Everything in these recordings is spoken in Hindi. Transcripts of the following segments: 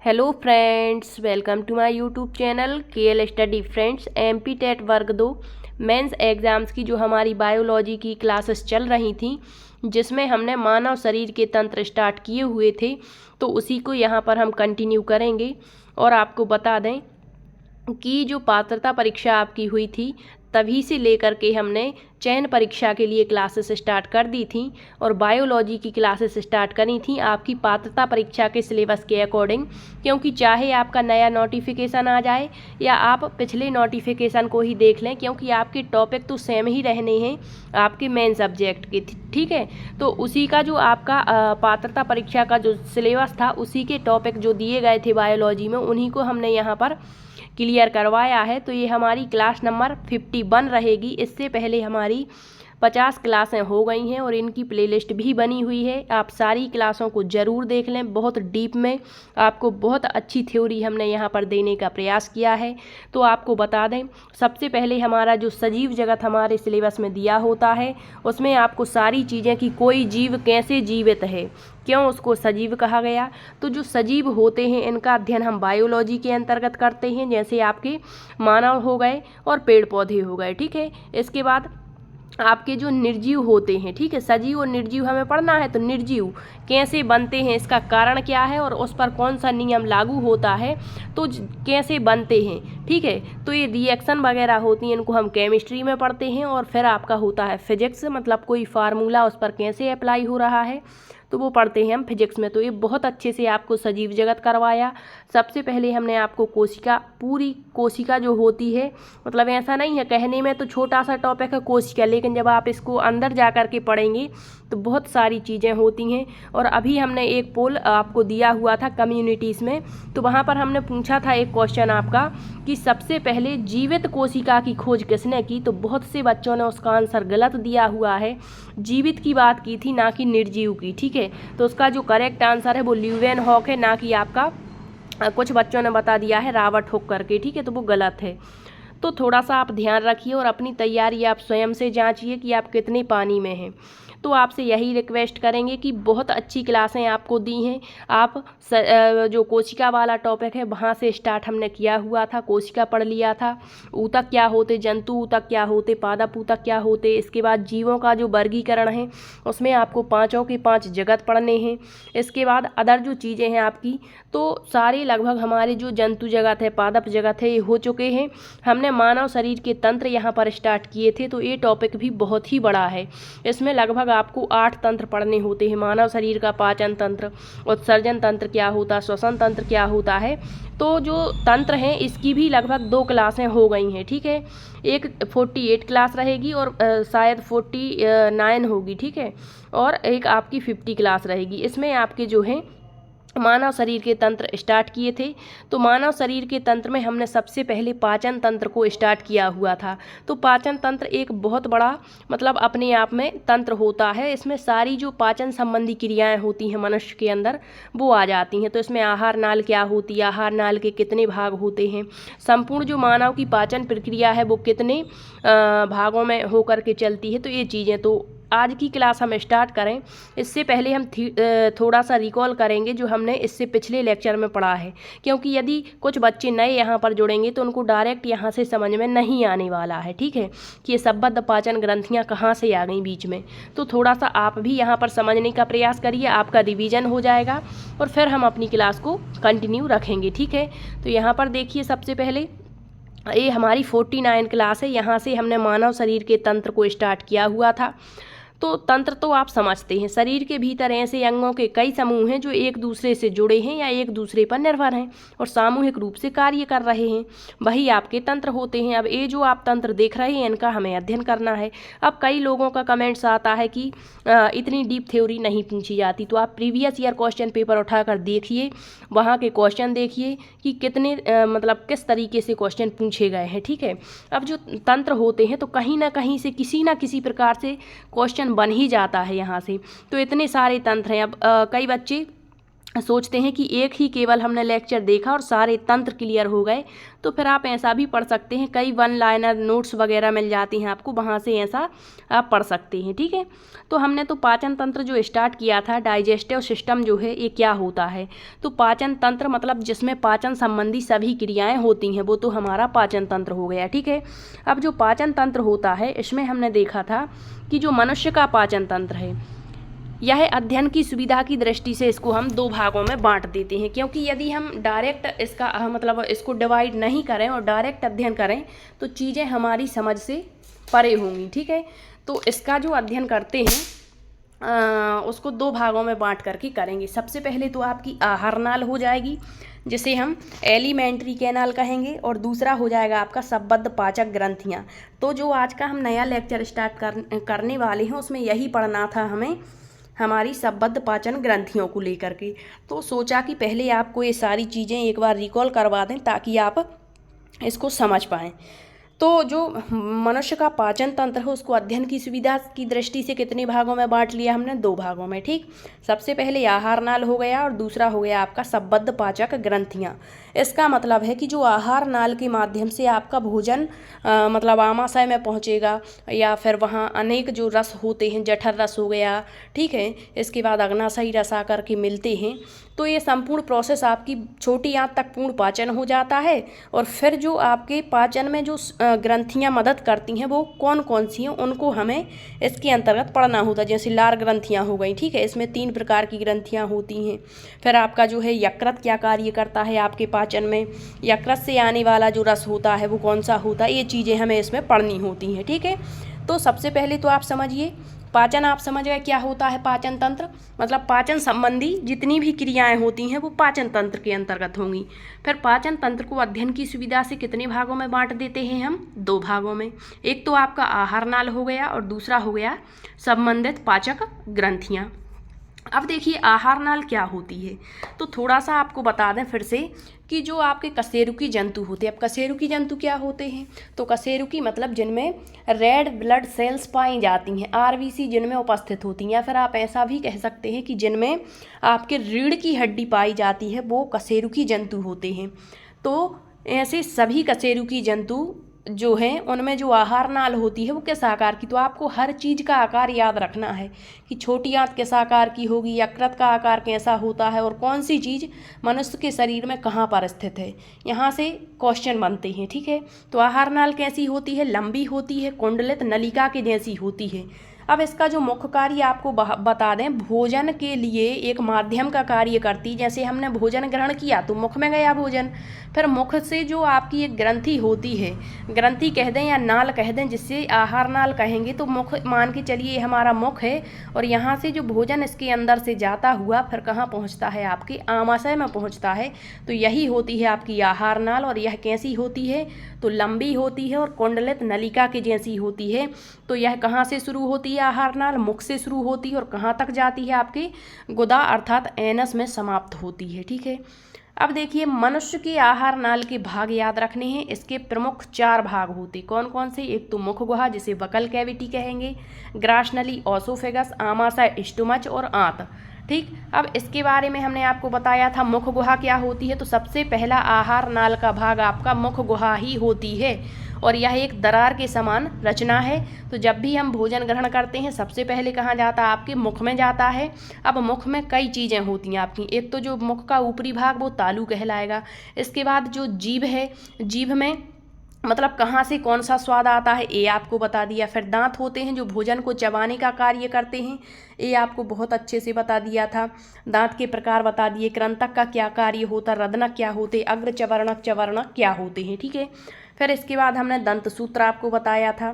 Hello friends, welcome to my YouTube channel KL study friends. MP TET वर्ग 2 मेंस एग्ज़ाम्स की जो हमारी बायोलॉजी की क्लासेस चल रही थी, जिसमें हमने मानव शरीर के तंत्र स्टार्ट किए हुए थे, तो उसी को यहाँ पर हम कंटिन्यू करेंगे। और आपको बता दें कि जो पात्रता परीक्षा आपकी हुई थी, तभी से लेकर के हमने चयन परीक्षा के लिए क्लासेस स्टार्ट कर दी थी और बायोलॉजी की क्लासेस स्टार्ट करी थी आपकी पात्रता परीक्षा के सिलेबस के अकॉर्डिंग। क्योंकि चाहे आपका नया नोटिफिकेशन आ जाए या आप पिछले नोटिफिकेशन को ही देख लें, क्योंकि आपके टॉपिक तो सेम ही रहने हैं आपके मेन सब्जेक्ट के, ठीक है। तो उसी का जो आपका पात्रता परीक्षा का जो सिलेबस था, उसी के टॉपिक जो दिए गए थे बायोलॉजी में, उन्हीं को हमने यहाँ पर क्लियर करवाया है। तो ये हमारी क्लास नंबर 51 रहेगी। इससे पहले हमारी 50 क्लासें हो गई हैं और इनकी प्लेलिस्ट भी बनी हुई है। आप सारी क्लासों को ज़रूर देख लें। बहुत डीप में आपको बहुत अच्छी थ्योरी हमने यहाँ पर देने का प्रयास किया है। तो आपको बता दें, सबसे पहले हमारा जो सजीव जगत हमारे सिलेबस में दिया होता है, उसमें आपको सारी चीज़ें कि कोई जीव कैसे जीवित है, क्यों उसको सजीव कहा गया। तो जो सजीव होते हैं, इनका अध्ययन हम बायोलॉजी के अंतर्गत करते हैं, जैसे आपके मानव हो गए और पेड़ पौधे हो गए, ठीक है। इसके बाद आपके जो निर्जीव होते हैं, ठीक है, सजीव और निर्जीव हमें पढ़ना है। तो निर्जीव कैसे बनते हैं, इसका कारण क्या है और उस पर कौन सा नियम लागू होता है, तो कैसे बनते हैं, ठीक है। तो ये रिएक्शन वगैरह होती हैं, इनको हम केमिस्ट्री में पढ़ते हैं। और फिर आपका होता है फिजिक्स, मतलब कोई फार्मूला उस पर कैसे अप्लाई हो रहा है, तो वो पढ़ते हैं हम फिजिक्स में। तो ये बहुत अच्छे से आपको सजीव जगत करवाया। सबसे पहले हमने आपको कोशिका, पूरी कोशिका जो होती है, मतलब ऐसा नहीं है, कहने में तो छोटा सा टॉपिक है कोशिका, लेकिन जब आप इसको अंदर जा कर के पढ़ेंगे तो बहुत सारी चीज़ें होती हैं। और अभी हमने एक पोल आपको दिया हुआ था कम्युनिटीज़ में, तो वहाँ पर हमने पूछा था एक क्वेश्चन आपका कि सबसे पहले जीवित कोशिका की खोज किसने की। तो बहुत से बच्चों ने उसका आंसर गलत दिया हुआ है, जीवित की बात की थी, ना कि निर्जीव की, ठीक है। तो उसका जो करेक्ट आंसर है वो ल्यूवेनहॉक है, ना कि आपका कुछ बच्चों ने बता दिया है रॉबर्ट हुक करके, ठीक है। तो वो गलत है। तो थोड़ा सा आप ध्यान रखिए और अपनी तैयारी आप स्वयं से जांचिए कि आप कितने पानी में हैं। तो आपसे यही रिक्वेस्ट करेंगे कि बहुत अच्छी क्लासें आपको दी हैं। आप जो कोशिका वाला टॉपिक है, वहाँ से स्टार्ट हमने किया हुआ था, कोशिका पढ़ लिया था। ऊतक क्या होते, जंतु ऊतक क्या होते, पादप ऊतक क्या होते। इसके बाद जीवों का जो वर्गीकरण है, उसमें आपको पाँचों के 5 जगत पढ़ने हैं। इसके बाद अदर जो चीज़ें हैं आपकी, तो सारे लगभग हमारे जो जंतु जगत है, पादप जगत है, ये हो चुके हैं। हमने मानव शरीर के तंत्र यहाँ पर स्टार्ट किए थे। तो ये टॉपिक भी बहुत ही बड़ा है। इसमें लगभग आपको 8 तंत्र पढ़ने होते हैं। मानव शरीर का पाचन तंत्र, उत्सर्जन तंत्र क्या होता है, श्वसन तंत्र क्या होता है। तो जो तंत्र हैं, इसकी भी लगभग 2 क्लासें हो गई हैं, ठीक है। एक 48 क्लास रहेगी और शायद 49 होगी, ठीक है। और एक आपकी 50 क्लास रहेगी। इसमें आपके जो हैं मानव शरीर के तंत्र स्टार्ट किए थे। तो मानव शरीर के तंत्र में हमने सबसे पहले पाचन तंत्र को स्टार्ट किया हुआ था। तो पाचन तंत्र एक बहुत बड़ा, मतलब अपने आप में तंत्र होता है। इसमें सारी जो पाचन संबंधी क्रियाएं होती हैं मनुष्य के अंदर, वो आ जाती हैं। तो इसमें आहार नाल क्या होती है, आहार नाल के कितने भाग होते हैं, संपूर्ण जो मानव की पाचन प्रक्रिया है वो कितने भागों में होकर के चलती है। तो ये चीज़ें तो आज की क्लास हम स्टार्ट करें, इससे पहले हम थोड़ा सा रिकॉल करेंगे जो हमने इससे पिछले लेक्चर में पढ़ा है। क्योंकि यदि कुछ बच्चे नए यहाँ पर जुड़ेंगे तो उनको डायरेक्ट यहाँ से समझ में नहीं आने वाला है, ठीक है, कि ये सम्बद्ध पाचन ग्रंथियाँ कहाँ से आ गई बीच में। तो थोड़ा सा आप भी यहाँ पर समझने का प्रयास करिए, आपका रिवीजन हो जाएगा और फिर हम अपनी क्लास को कंटिन्यू रखेंगे, ठीक है। तो यहाँ पर देखिए, सबसे पहले ये हमारी 49 क्लास है। यहाँ से हमने मानव शरीर के तंत्र को स्टार्ट किया हुआ था। तो तंत्र तो आप समझते हैं, शरीर के भीतर ऐसे अंगों के कई समूह हैं जो एक दूसरे से जुड़े हैं या एक दूसरे पर निर्भर हैं और सामूहिक रूप से कार्य कर रहे हैं, वही आपके तंत्र होते हैं। अब ये जो आप तंत्र देख रहे हैं, इनका हमें अध्ययन करना है। अब कई लोगों का कमेंट्स आता है कि इतनी डीप थ्योरी नहीं पूछी जाती। तो आप प्रीवियस ईयर क्वेश्चन पेपर उठाकर देखिए, वहाँ के क्वेश्चन देखिए कि कितने मतलब किस तरीके से क्वेश्चन पूछे गए हैं, ठीक है। अब जो तंत्र होते हैं, तो कहीं ना कहीं से किसी ना किसी प्रकार से क्वेश्चन बन ही जाता है यहाँ से। तो इतने सारे तंत्र हैं। अब कई बच्चे सोचते हैं कि एक ही केवल हमने लेक्चर देखा और सारे तंत्र क्लियर हो गए, तो फिर आप ऐसा भी पढ़ सकते हैं, कई वन लाइनर नोट्स वगैरह मिल जाती हैं आपको, वहाँ से ऐसा आप पढ़ सकते हैं। ठीक है, तो हमने तो पाचन तंत्र जो स्टार्ट किया था, डाइजेस्टिव सिस्टम जो है ये क्या होता है, तो पाचन तंत्र मतलब जिसमें पाचन संबंधी सभी क्रियाएँ होती हैं वो तो हमारा पाचन तंत्र हो गया। ठीक है, अब जो पाचन तंत्र होता है इसमें हमने देखा था कि जो मनुष्य का पाचन तंत्र है यह अध्ययन की सुविधा की दृष्टि से इसको हम दो भागों में बांट देते हैं, क्योंकि यदि हम डायरेक्ट इसका मतलब इसको डिवाइड नहीं करें और डायरेक्ट अध्ययन करें तो चीज़ें हमारी समझ से परे होंगी। ठीक है, तो इसका जो अध्ययन करते हैं उसको दो भागों में बांट करके करेंगे। सबसे पहले तो आपकी आहार नाल हो जाएगी जिसे हम एलिमेंट्री कैनाल कहेंगे, और दूसरा हो जाएगा आपका संबद्ध पाचक ग्रंथियाँ। तो जो आज का हम नया लेक्चर स्टार्ट करने वाले हैं उसमें यही पढ़ना था हमें, हमारी संबद्ध पाचन ग्रंथियों को लेकर के। तो सोचा कि पहले आपको ये सारी चीज़ें एक बार रिकॉल करवा दें ताकि आप इसको समझ पाएँ। तो जो मनुष्य का पाचन तंत्र है उसको अध्ययन की सुविधा की दृष्टि से कितने भागों में बांट लिया हमने, दो भागों में। ठीक, सबसे पहले आहार नाल हो गया और दूसरा हो गया आपका संबद्ध पाचक ग्रंथियाँ। इसका मतलब है कि जो आहार नाल के माध्यम से आपका भोजन मतलब आमाशय में पहुँचेगा, या फिर वहाँ अनेक जो रस होते हैं, जठर रस हो गया, ठीक है, इसके बाद अग्नाशयी रस आकर के मिलते हैं, तो ये संपूर्ण प्रोसेस आपकी छोटी आंत तक पूर्ण पाचन हो जाता है। और फिर जो आपके पाचन में जो ग्रंथियाँ मदद करती हैं वो कौन कौन सी हैं उनको हमें इसके अंतर्गत पढ़ना होता है। जैसे लार ग्रंथियाँ हो गई, ठीक है, इसमें 3 प्रकार की ग्रंथियाँ होती हैं। फिर आपका जो है यकृत क्या कार्य करता है आपके पाचन में, यकृत से आने वाला जो रस होता है वो कौन सा होता है, ये चीज़ें हमें इसमें पढ़नी होती हैं। ठीक है, तो सबसे पहले तो आप समझिए पाचन, आप समझ गए क्या होता है पाचन तंत्र, मतलब पाचन संबंधी जितनी भी क्रियाएं होती हैं वो पाचन तंत्र के अंतर्गत होंगी। फिर पाचन तंत्र को अध्ययन की सुविधा से कितने भागों में बांट देते हैं हम, दो भागों में। एक तो आपका आहार नाल हो गया और दूसरा हो गया संबंधित पाचक ग्रंथियाँ। अब देखिए आहार नाल क्या होती है, तो थोड़ा सा आपको बता दें फिर से कि जो आपके कशेरुकी जंतु होते हैं। अब कशेरुकी जंतु क्या होते हैं, तो कशेरुकी मतलब जिनमें रेड ब्लड सेल्स पाई जाती हैं, आरबीसी जिनमें उपस्थित होती हैं, या फिर आप ऐसा भी कह सकते हैं कि जिनमें आपके रीढ़ की हड्डी पाई जाती है, वो कशेरुकी जंतु होते हैं। तो ऐसे सभी कशेरुकी जंतु जो हैं उनमें जो आहार नाल होती है वो किस आकार की, तो आपको हर चीज़ का आकार याद रखना है कि छोटी आंत किस आकार की होगी, यकृत का आकार कैसा होता है, और कौन सी चीज़ मनुष्य के शरीर में कहाँ पर स्थित है, यहाँ से क्वेश्चन बनते हैं। ठीक है, तो आहार नाल कैसी होती है, लंबी होती है, कुंडलित नलिका के जैसी होती है। अब इसका जो मुख्य कार्य आपको बता दें, भोजन के लिए एक माध्यम का कार्य करती। जैसे हमने भोजन ग्रहण किया तो मुख में गया भोजन, फिर मुख से जो आपकी एक ग्रंथि होती है, ग्रंथि कह दें या नाल कह दें, जिससे आहार नाल कहेंगे, तो मुख मान के चलिए हमारा मुख है, और यहाँ से जो भोजन इसके अंदर से जाता हुआ फिर कहाँ पहुँचता है, आपके आमाशय में पहुँचता है। तो यही होती है आपकी आहार नाल, और यह कैसी होती है, तो लंबी होती है और कुंडलित नलिका के जैसी होती है। तो यह कहाँ से शुरू होती है आहार नाल, मुख से शुरू होती है और कहाँ तक जाती है, आपके गुदा अर्थात एनस में समाप्त होती है। ठीक है, अब देखिए मनुष्य के आहार नाल के भाग याद रखने हैं। इसके प्रमुख 4 भाग होते, कौन कौन से, एक तो मुख गुहा जिसे बकल कैविटी कहेंगे, ग्रास नली, ओसोफेगस, आमाशय, स्टोमच और आंत। ठीक, अब इसके बारे में हमने आपको बताया था मुख गुहा क्या होती है, तो सबसे पहला आहार नाल का भाग आपका मुख गुहा ही होती है, और यह एक दरार के समान रचना है। तो जब भी हम भोजन ग्रहण करते हैं सबसे पहले कहाँ जाता है, आपके मुख में जाता है। अब मुख में कई चीज़ें होती हैं आपकी, एक तो जो मुख का ऊपरी भाग वो तालू कहलाएगा, इसके बाद जो जीभ है, जीभ में मतलब कहाँ से कौन सा स्वाद आता है ये आपको बता दिया। फिर दांत होते हैं जो भोजन को चबाने का कार्य करते हैं, ये आपको बहुत अच्छे से बता दिया था। दांत के प्रकार बता दिए, कृंतक का क्या कार्य होता, रदनक क्या होते, अग्र चवर्णक, चवर्णक क्या होते हैं। ठीक है, फिर इसके बाद हमने दंत सूत्र आपको बताया था।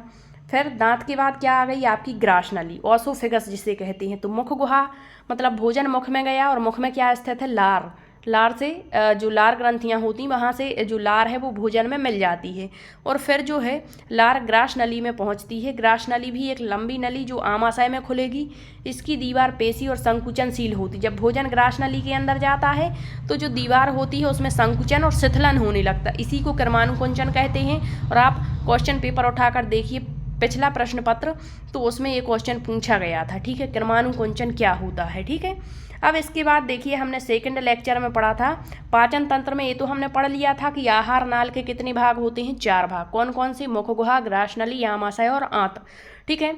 फिर दांत के बाद क्या आ गई आपकी ग्रास नली, ओसोफेगस जिसे कहते हैं। तो मुख गुहा मतलब भोजन मुख में गया, और मुख में क्या स्थित है, लार, लार से जो लार ग्रंथियाँ होती हैं वहाँ से जो लार है वो भोजन में मिल जाती है, और फिर जो है लार ग्रास नली में पहुँचती है। ग्रास नली भी एक लंबी नली जो आमाशय में खुलेगी, इसकी दीवार पेशी और संकुचनशील होती। जब भोजन ग्रास नली के अंदर जाता है तो जो दीवार होती है उसमें संकुचन और शिथिलन होने लगता है, इसी को क्रमानुकुंचन कहते हैं। और आप क्वेश्चन पेपर उठाकर देखिए पिछला प्रश्न पत्र, तो उसमें ये क्वेश्चन पूछा गया था। ठीक है, क्रमानुकुंचन क्या होता है। ठीक है, अब इसके बाद देखिए हमने सेकंड लेक्चर में पढ़ा था पाचन तंत्र में, ये तो हमने पढ़ लिया था कि आहार नाल के कितने भाग होते हैं, 4 भाग। कौन कौन से? मुख गुहा, ग्रास नली, आमाशय और आंत। ठीक है।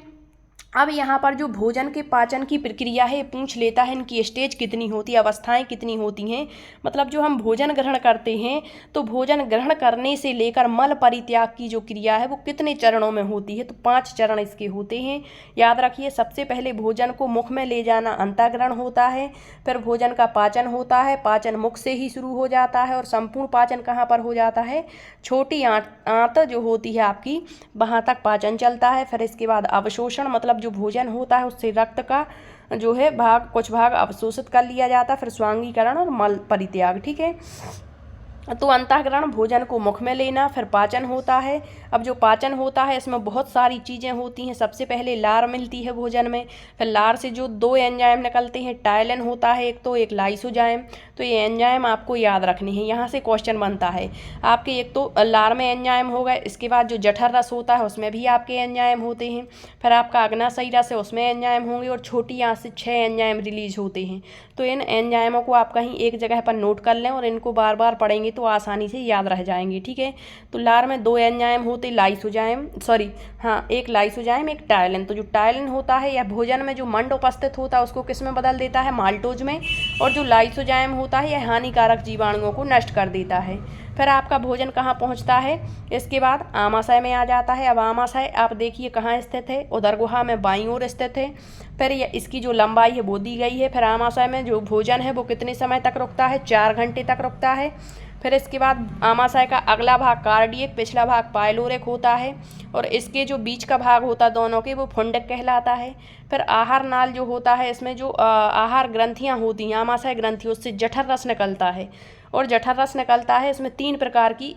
अब यहाँ पर जो भोजन के पाचन की प्रक्रिया है पूछ लेता है इनकी स्टेज कितनी होती है, अवस्थाएं कितनी होती हैं। मतलब जो हम भोजन ग्रहण करते हैं तो भोजन ग्रहण करने से लेकर मल परित्याग की जो क्रिया है वो कितने चरणों में होती है, तो 5 चरण इसके होते हैं। याद रखिए, सबसे पहले भोजन को मुख में ले जाना अंतःग्रहण होता है, फिर भोजन का पाचन होता है, पाचन मुख से ही शुरू हो जाता है और संपूर्ण पाचन कहाँ पर हो जाता है, छोटी आंत जो होती है आपकी, वहाँ तक पाचन चलता है। फिर इसके बाद अवशोषण, मतलब जो भोजन होता है उससे रक्त का जो है कुछ भाग अवशोषित कर लिया जाता है। फिर स्वांगीकरण और मल परित्याग। ठीक है। तो अंतःग्रहण, भोजन को मुख में लेना, फिर पाचन होता है। अब जो पाचन होता है इसमें बहुत सारी चीज़ें होती हैं। सबसे पहले लार मिलती है भोजन में, फिर लार से जो 2 एंजाइम निकलते हैं, टाइलिन होता है एक, तो एक लाइसोजाइम। तो ये एंजाइम आपको याद रखनी है, यहाँ से क्वेश्चन बनता है आपके। एक तो लार में एंजाइम हो गए, इसके बाद जो जठर रस होता है उसमें भी आपके एंजाइम होते हैं, फिर आपका अग्नाशयी रस है उसमें एंजाइम होंगे, और छोटी आंत से 6 एंजाइम रिलीज होते हैं। तो इन एंजाइमों को आप कहीं एक जगह पर नोट कर लें और इनको बार बार पढ़ेंगे तो आसानी से याद रह जाएंगे। ठीक है। तो लार में 2 एंजाइम होते, लाइसोजाइम, एक लाइसोजाइम एक टाइलिन। तो जो टाइलिन होता है या भोजन में जो मंड उपस्थित होता है उसको किस में बदल देता है, माल्टोज में, और जो लाइसोजाइम होता है यह हानिकारक जीवाणुओं को नष्ट कर देता है। फिर आपका भोजन कहाँ पहुँचता है, इसके बाद आमाशय में आ जाता है। अब आमाशय आप देखिए कहाँ स्थित है, उदर गुहा में बाईं ओर स्थित है। फिर इसकी जो लंबाई है वो दी गई है। फिर आमाशय में जो भोजन है वो कितने समय तक रुकता है, 4 घंटे तक रुकता है। फिर इसके बाद आमाशय का अगला भाग कार्डियक, पिछला भाग पाइलोरिक होता है, और इसके जो बीच का भाग होता है दोनों के, वो फुंडक कहलाता है। फिर आहार नाल जो होता है, इसमें जो आहार ग्रंथियाँ होती हैं, आमाशय ग्रंथि, उससे जठर रस निकलता है, और जठर रस निकलता है। इसमें 3 प्रकार की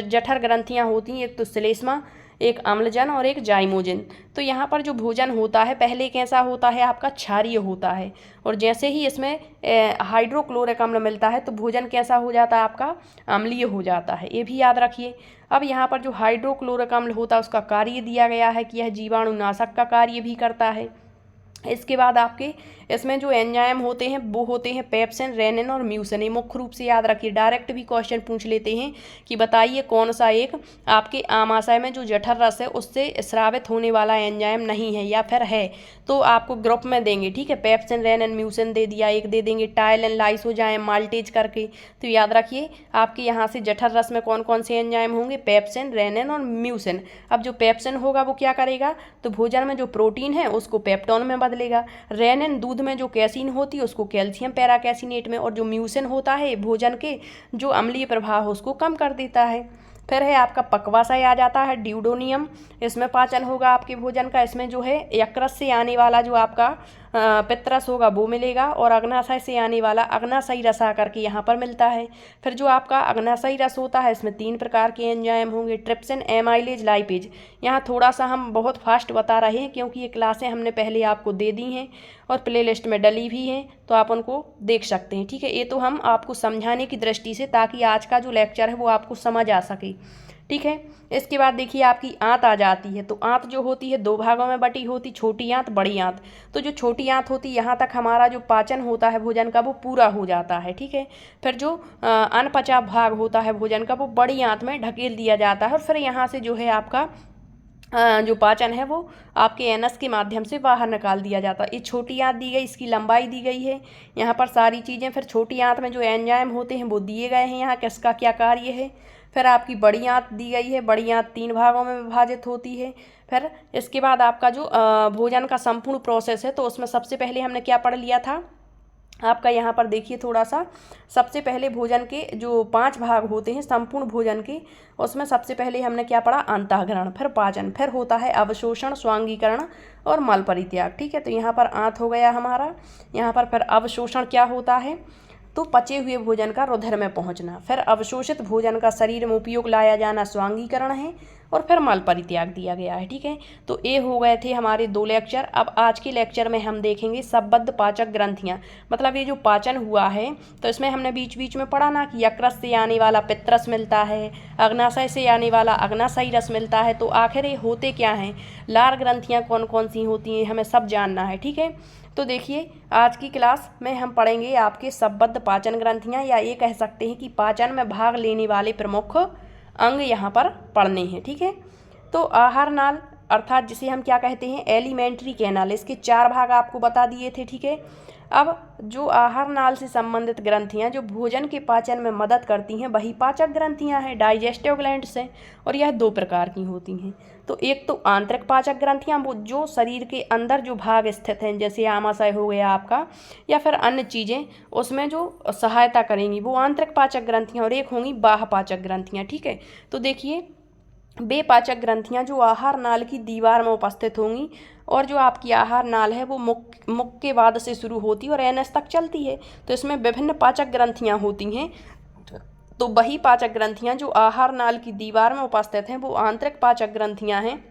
जठर ग्रंथियाँ होती हैं, एक तो श्लेष्मा, एक अम्लजन और एक जाइमोजन। तो यहाँ पर जो भोजन होता है पहले कैसा होता है आपका, क्षारीय होता है, और जैसे ही इसमें हाइड्रोक्लोरिक अम्ल मिलता है तो भोजन कैसा हो जाता है आपका, अम्लीय हो जाता है। ये भी याद रखिए। अब यहाँ पर जो हाइड्रोक्लोरिक अम्ल होता है उसका कार्य दिया गया है कि यह जीवाणुनाशक का कार्य भी करता है। इसके बाद आपके इसमें जो एंजाइम होते हैं वो होते हैं पेप्सिन, रेनिन और म्यूसिन। ये मुख्य रूप से याद रखिए, डायरेक्ट भी क्वेश्चन पूछ लेते हैं कि बताइए कौन सा एक आपके आमाशय में जो जठर रस है उससे स्रावित होने वाला एंजाइम नहीं है या फिर है, तो आपको ग्रुप में देंगे। ठीक है। पेप्सिन, रेनिन, म्यूसिन दे दिया, एक दे देंगे टाइलिन, लाइसोजाइम, माल्टेज करके। तो याद रखिए आपके यहाँ से जठर रस में कौन कौन से एंजाइम होंगे, पेप्सिन, रेनिन और म्यूसिन। अब जो पेप्सिन होगा वो क्या करेगा, तो भोजन में जो प्रोटीन है उसको पेप्टोन में बदलेगा। रेनिन दूध में जो कैसीन होती है उसको कैल्शियम पैराकैसिनेट में, और जो म्यूसिन होता है भोजन के जो अम्लीय प्रभाव है उसको कम कर देता है। फिर है आपका पक्वाशय आ जाता है, ड्यूडोनियम, इसमें पाचन होगा आपके भोजन का। इसमें जो है यकृत से आने वाला जो आपका पित्तरस होगा वो मिलेगा, और अग्नाशय से आने वाला अग्नाशयी रस आकर के यहाँ पर मिलता है। फिर जो आपका अग्नाशयी रस होता है इसमें 3 प्रकार के एंजाइम होंगे, ट्रिप्सिन, एमाइलेज, लाइपेज। यहाँ थोड़ा सा हम बहुत फास्ट बता रहे हैं क्योंकि ये क्लासें हमने पहले आपको दे दी हैं और प्ले लिस्ट में डली भी हैं, तो आप उनको देख सकते हैं। ठीक है। ये तो हम आपको समझाने की दृष्टि से, ताकि आज का जो लेक्चर है वो आपको समझ आ सके। ठीक है। इसके बाद देखिए आपकी आंत आ जाती है। तो आंत जो होती है 2 भागों में बटी होती, छोटी आंत, बड़ी आंत। तो जो छोटी आंत होती है यहाँ तक हमारा जो पाचन होता है भोजन का वो पूरा हो जाता है। ठीक है। फिर जो अनपचा भाग होता है भोजन का वो बड़ी आंत में ढकेल दिया जाता है, और फिर यहाँ से जो है आपका जो पाचन है वो आपके एनस के माध्यम से बाहर निकाल दिया जाता है। ये छोटी आंत दी गई, इसकी लंबाई दी गई है, यहाँ पर सारी चीज़ें। फिर छोटी आंत में जो एंजाइम होते हैं वो दिए गए हैं, यहाँ किसका क्या कार्य है। फिर आपकी बड़ी आंत दी गई है, बड़ी आंत 3 भागों में विभाजित होती है। फिर इसके बाद आपका जो भोजन का संपूर्ण प्रोसेस है, तो उसमें सबसे पहले हमने क्या पढ़ लिया था आपका, यहाँ पर देखिए थोड़ा सा। सबसे पहले भोजन के जो 5 भाग होते हैं संपूर्ण भोजन के, उसमें सबसे पहले हमने क्या पढ़ा, अंतःग्रहण, फिर पाचन, फिर होता है अवशोषण, स्वांगीकरण और मल परित्याग। ठीक है। तो यहाँ पर आंत हो गया हमारा। यहाँ पर फिर अवशोषण क्या होता है, तो पचे हुए भोजन का रुधिर में पहुंचना। फिर अवशोषित भोजन का शरीर में उपयोग लाया जाना स्वांगीकरण है, और फिर मल परित्याग दिया गया है। ठीक है। तो ये हो गए थे हमारे 2 लेक्चर। अब आज के लेक्चर में हम देखेंगे संबद्ध पाचक ग्रंथियाँ। मतलब ये जो पाचन हुआ है तो इसमें हमने बीच बीच में पढ़ा ना कि यकृत से आने वाला पित्तरस मिलता है, अग्नाशय से आने वाला अग्नाशयी रस मिलता है। तो आखिर ये होते क्या हैं, लार ग्रंथियाँ कौन कौन सी होती हैं, हमें सब जानना है। ठीक है। तो देखिए आज की क्लास में हम पढ़ेंगे आपके संबद्ध पाचन ग्रंथियाँ, या ये कह सकते हैं कि पाचन में भाग लेने वाले प्रमुख अंग यहाँ पर पढ़ने हैं। ठीक है, तो आहार नाल अर्थात जिसे हम क्या कहते हैं एलिमेंट्री कैनाल, इसके 4 भाग आपको बता दिए थे। ठीक है, अब जो आहार नाल से संबंधित ग्रंथियां जो भोजन के पाचन में मदद करती हैं वही पाचक ग्रंथियां हैं, डाइजेस्टिव ग्लैंड्स हैं, और यह 2 प्रकार की होती हैं। तो एक तो आंतरिक पाचक ग्रंथियां, वो जो शरीर के अंदर जो भाग स्थित हैं, जैसे आमाशय हो गया आपका या फिर अन्य चीज़ें, उसमें जो सहायता करेंगी वो आंतरिक पाचक ग्रंथियाँ, और एक होंगी बाह्य पाचक ग्रंथियाँ। ठीक है, तो देखिए वे पाचक ग्रंथियां जो आहार नाल की दीवार में उपस्थित होंगी, और जो आपकी आहार नाल है वो मुख के बाद से शुरू होती है और एनएस तक चलती है। तो इसमें विभिन्न पाचक ग्रंथियां होती हैं। तो वही पाचक ग्रंथियां जो आहार नाल की दीवार में उपस्थित हैं वो आंतरिक पाचक ग्रंथियां हैं,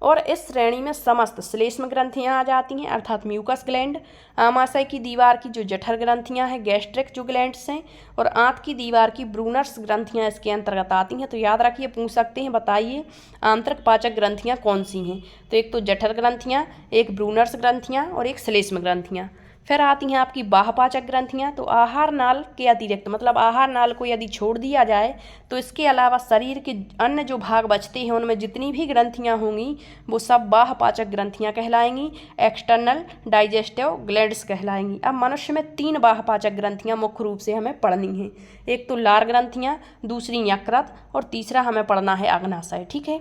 और इस श्रेणी में समस्त श्लेष्म ग्रंथियां आ जाती हैं, अर्थात म्यूकस ग्लैंड, आमाशय की दीवार की जो जठर ग्रंथियां हैं, गैस्ट्रिक जो ग्लैंड्स हैं, और आंत की दीवार की ब्रूनर्स ग्रंथियां इसके अंतर्गत आती हैं। तो याद रखिए, पूछ सकते हैं बताइए आंतरिक पाचक ग्रंथियां कौन सी हैं। तो एक तो जठर ग्रंथियां, एक ब्रूनर्स ग्रंथियां, और एक श्लेष्म ग्रंथियां। फिर आती हैं आपकी बाह्य पाचक ग्रंथियाँ। तो आहार नाल के अतिरिक्त, मतलब आहार नाल को यदि छोड़ दिया जाए तो इसके अलावा शरीर के अन्य जो भाग बचते हैं उनमें जितनी भी ग्रंथियाँ होंगी वो सब बाह्य पाचक ग्रंथियाँ कहलाएंगी, एक्सटर्नल डाइजेस्टिव ग्लैंड्स कहलाएंगी। अब मनुष्य में 3 बाह्य पाचक ग्रंथियाँ मुख्य रूप से हमें पढ़नी हैं। एक तो लार ग्रंथियाँ, दूसरी यकृत, और तीसरा हमें पढ़ना है अग्नाशय। ठीक है,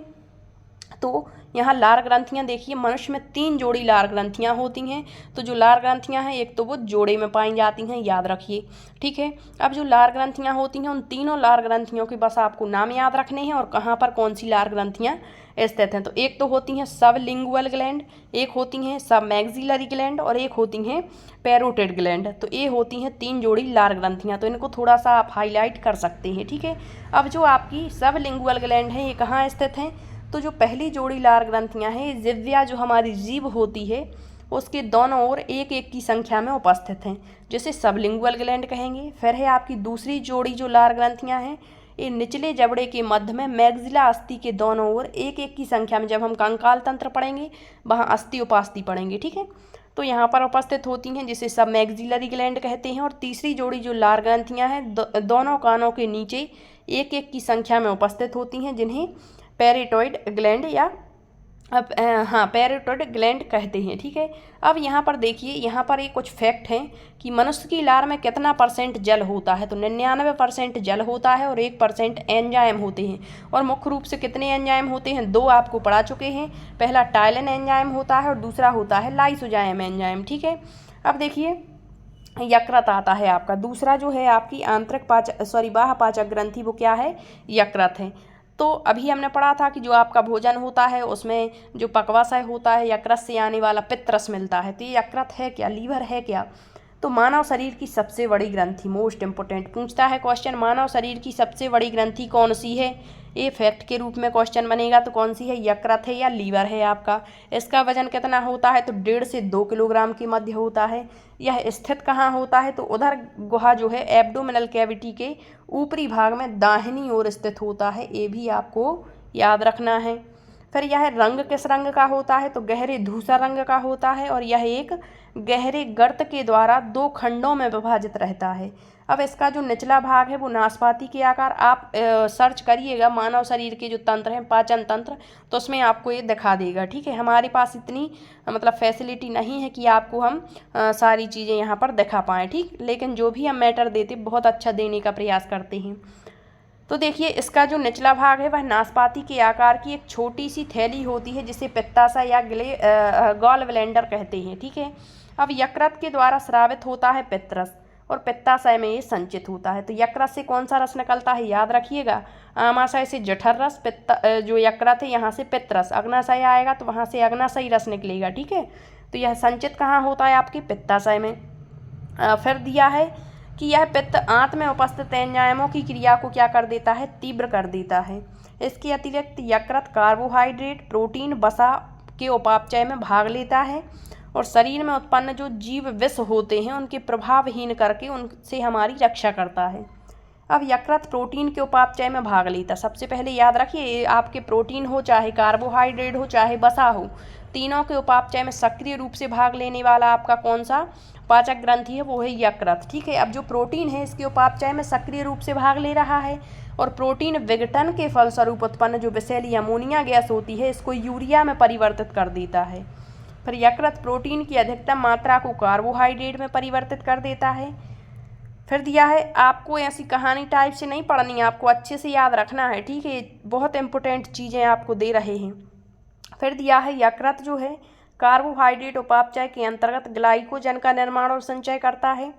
तो यहाँ लार ग्रंथियाँ देखिए, मनुष्य में 3 जोड़ी लार ग्रंथियाँ होती हैं। तो जो लार ग्रंथियाँ हैं एक तो वो जोड़े में पाई जाती हैं, याद रखिए। ठीक है, अब जो लार ग्रंथियाँ होती हैं उन तीनों लार ग्रंथियों के बस आपको नाम याद रखने हैं और कहाँ पर कौन सी लार ग्रंथियाँ स्थित हैं। तो एक तो होती हैं सबलिंगुअल ग्लैंड, एक होती हैं सब मैक्सिलरी ग्लैंड, और एक होती हैं पैरोटिड ग्लैंड। तो ये होती हैं 3 जोड़ी लार ग्रंथियाँ। तो इनको थोड़ा सा आप हाईलाइट कर सकते हैं। ठीक है, अब जो आपकी सबलिंगुअल ग्लैंड है ये कहाँ स्थित हैं। तो जो पहली जोड़ी लार ग्रंथियाँ हैं, जिह्वा जो हमारी जीभ होती है उसके दोनों ओर 1-1 की संख्या में उपस्थित हैं, जिसे सबलिंगुअल ग्लैंड कहेंगे। फिर है आपकी दूसरी जोड़ी जो लार ग्रंथियाँ हैं, ये निचले जबड़े के मध्य में मैग्जिला अस्थि के दोनों ओर 1-1 की संख्या में, जब हम कंकाल तंत्र पढ़ेंगे वहाँ अस्थि उपास्थि पढ़ेंगे। ठीक है, तो यहाँ पर उपस्थित होती हैं, जिसे सब मैग्जिलरी ग्लैंड कहते हैं। और तीसरी जोड़ी जो लार ग्रंथियाँ हैं दोनों कानों के नीचे 1-1 की संख्या में उपस्थित होती हैं, जिन्हें पैरेटॉइड ग्लैंड या पैरेटॉइड ग्लैंड कहते हैं। ठीक है, अब यहाँ पर देखिए, यहाँ पर ये कुछ फैक्ट हैं कि मनुष्य की लार में कितना % जल होता है। तो 99% जल होता है और 1% एंजाइम होते हैं। और मुख्य रूप से कितने एंजाइम होते हैं, 2 आपको पढ़ा चुके हैं। पहला टाइलिन एंजाइम होता है और दूसरा होता है लाइसोजाइम एंजाइम। ठीक है, अब देखिए यकृत आता है आपका, दूसरा जो है आपकी बाह्य पाचक ग्रंथि वो क्या है, यकृत है। तो अभी हमने पढ़ा था कि जो आपका भोजन होता है उसमें जो पक्वाशय होता है, यकृत से आने वाला पित्तरस मिलता है। तो ये यकृत है क्या, लीवर है क्या। तो मानव शरीर की सबसे बड़ी ग्रंथि, मोस्ट इंपोर्टेंट पूछता है क्वेश्चन, मानव शरीर की सबसे बड़ी ग्रंथि कौन सी है। ये फैक्ट के रूप में क्वेश्चन बनेगा। तो कौन सी है, यकृत है या लीवर है आपका। इसका वजन कितना होता है, तो 1.5 से 2 किलोग्राम के मध्य होता है। यह स्थित कहाँ होता है, तो उधर गुहा जो है एब्डोमिनल कैविटी के ऊपरी भाग में दाहिनी ओर स्थित होता है। ये भी आपको याद रखना है। फिर यह रंग किस रंग का होता है, तो गहरे धूसर रंग का होता है, और यह एक गहरे गर्त के द्वारा 2 खंडों में विभाजित रहता है। अब इसका जो निचला भाग है वो नाशपाती के आकार, आप सर्च करिएगा मानव शरीर के जो तंत्र हैं पाचन तंत्र, तो उसमें आपको ये दिखा देगा। ठीक है, हमारे पास इतनी मतलब फैसिलिटी नहीं है कि आपको हम सारी चीज़ें यहाँ पर दिखा पाएँ। ठीक, लेकिन जो भी हम मैटर देते बहुत अच्छा देने का प्रयास करते हैं। तो देखिए इसका जो निचला भाग है वह नाशपाती के आकार की एक छोटी सी थैली होती है, जिसे पित्ताशय या गॉल ब्लैंडर कहते हैं। ठीक है, अब यकृत के द्वारा स्रावित होता है पित्तरस, और पित्ताशय में ये संचित होता है। तो यकृत से कौन सा रस निकलता है, याद रखिएगा, आमाशय से जठर रस, जो यकृत है यहाँ से पित्तरस, अग्नाशय आएगा तो वहाँ से अग्नाशयी रस निकलेगा। ठीक है, तो यह संचित कहाँ होता है, आपके पित्ताशय में। फिर दिया है कि यह पित्त आंत में उपस्थित एंजाइमों की क्रिया को क्या कर देता है, तीव्र कर देता है। इसके अतिरिक्त यकृत कार्बोहाइड्रेट, प्रोटीन, वसा के उपापचय में भाग लेता है, और शरीर में उत्पन्न जो जीव विष होते हैं उनके प्रभावहीन करके उनसे हमारी रक्षा करता है। अब यकृत प्रोटीन के उपापचय में भाग लेता। सबसे पहले याद रखिए, आपके प्रोटीन हो चाहे कार्बोहाइड्रेट हो चाहे वसा हो, तीनों के उपापचय में सक्रिय रूप से भाग लेने वाला आपका कौन सा पाचक ग्रंथि है, वो है यकृत। ठीक है, अब जो प्रोटीन है इसके उपापचय में सक्रिय रूप से भाग ले रहा है और प्रोटीन विघटन के फलस्वरूप उत्पन्न जो विषैली अमोनिया गैस होती है इसको यूरिया में परिवर्तित कर देता है। फिर यकृत प्रोटीन की अधिकतम मात्रा को कार्बोहाइड्रेट में परिवर्तित कर देता है। फिर दिया है, आपको ऐसी कहानी टाइप से नहीं पढ़नी है, आपको अच्छे से याद रखना है। ठीक है, बहुत इंपॉर्टेंट चीज़ें आपको दे रहे हैं। फिर दिया है, यकृत जो है कार्बोहाइड्रेट उपापचय के अंतर्गत ग्लाइकोजन का निर्माण और संचय करता है।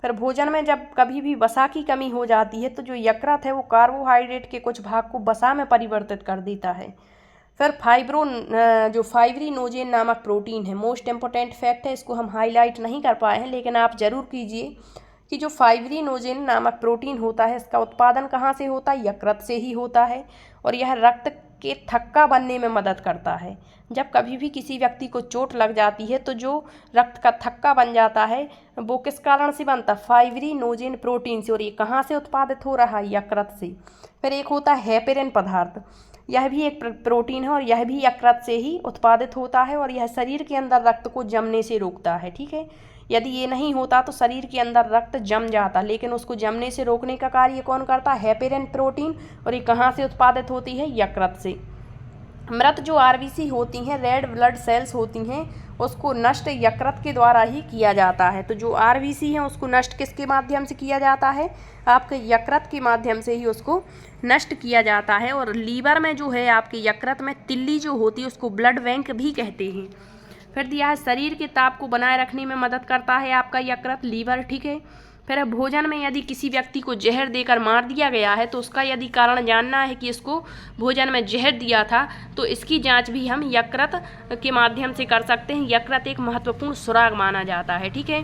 फिर भोजन में जब कभी भी वसा की कमी हो जाती है तो जो यकृत है वो कार्बोहाइड्रेट के कुछ भाग को वसा में परिवर्तित कर देता है। फिर फाइब्रिनोजेन नामक प्रोटीन है, मोस्ट इम्पोर्टेंट फैक्ट है, इसको हम हाईलाइट नहीं कर पाए हैं लेकिन आप जरूर कीजिए कि जो फाइब्रिनोजेन नामक प्रोटीन होता है इसका उत्पादन कहाँ से होता है, यकृत से ही होता है और यह रक्त के थक्का बनने में मदद करता है। जब कभी भी किसी व्यक्ति को चोट लग जाती है तो जो रक्त का थक्का बन जाता है वो किस कारण से बनता है, फाइब्रिनोजेन प्रोटीन से, और ये कहाँ से उत्पादित हो रहा है, यकृत से। फिर एक होता है हेपेरिन पदार्थ, यह भी एक प्रोटीन है और यह भी यकृत से ही उत्पादित होता है और यह शरीर के अंदर रक्त को जमने से रोकता है। ठीक है, यदि ये नहीं होता तो शरीर के अंदर रक्त जम जाता, लेकिन उसको जमने से रोकने का कार्य कौन करता है, हेपेरिन प्रोटीन, और ये कहाँ से उत्पादित होती है, यकृत से। मृत जो आरबीसी होती हैं, रेड ब्लड सेल्स होती हैं, उसको नष्ट यकृत के द्वारा ही किया जाता है। तो जो आरबीसी हैं उसको नष्ट किसके माध्यम से किया जाता है, आपके यकृत के माध्यम से ही उसको नष्ट किया जाता है। और लीवर में जो है आपके यकृत में तिल्ली जो होती है उसको ब्लड बैंक भी कहते हैं। फिर दिया है, शरीर के ताप को बनाए रखने में मदद करता है आपका यकृत, लीवर। ठीक है, फिर भोजन में यदि किसी व्यक्ति को जहर देकर मार दिया गया है तो उसका यदि कारण जानना है कि इसको भोजन में जहर दिया था तो इसकी जांच भी हम यकृत के माध्यम से कर सकते हैं। यकृत एक महत्वपूर्ण सुराग माना जाता है। ठीक है,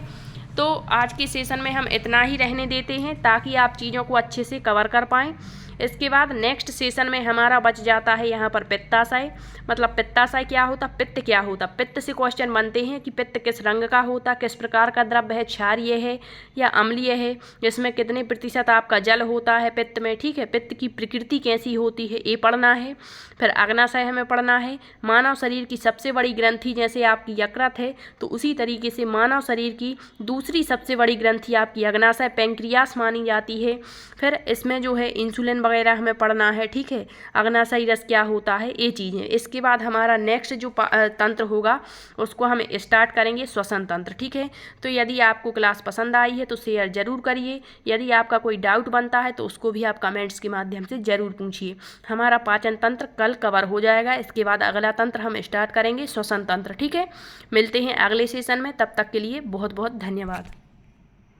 तो आज के सेशन में हम इतना ही रहने देते हैं ताकि आप चीज़ों को अच्छे से कवर कर पाएँ। इसके बाद नेक्स्ट सेशन में हमारा बच जाता है यहाँ पर पित्ताशय। मतलब पित्ताशय क्या होता, पित्त क्या होता, पित्त से क्वेश्चन बनते हैं कि पित्त किस रंग का होता, किस प्रकार का द्रव्य है, क्षारीय है या अम्लीय है, इसमें कितने प्रतिशत आपका जल होता है पित्त में। ठीक है, पित्त की प्रकृति कैसी होती है ये पढ़ना है। फिर अग्नाशय हमें पढ़ना है। मानव शरीर की सबसे बड़ी ग्रंथि जैसे आपकी यकृत है तो उसी तरीके से मानव शरीर की दूसरी सबसे बड़ी ग्रंथि आपकी अग्नाशय पैंक्रियास मानी जाती है। फिर इसमें जो है इंसुलिन वगैरह हमें पढ़ना है। ठीक है, अग्नाशयी रस क्या होता है, ये चीज़ें। इसके बाद हमारा नेक्स्ट जो तंत्र होगा उसको हम स्टार्ट करेंगे श्वसन तंत्र। ठीक है, तो यदि आपको क्लास पसंद आई है तो शेयर ज़रूर करिए। यदि आपका कोई डाउट बनता है तो उसको भी आप कमेंट्स के माध्यम से ज़रूर पूछिए। हमारा पाचन तंत्र कल कवर हो जाएगा। इसके बाद अगला तंत्र हम स्टार्ट करेंगे श्वसन तंत्र। ठीक है, मिलते हैं अगले सेशन में, तब तक के लिए बहुत बहुत धन्यवाद।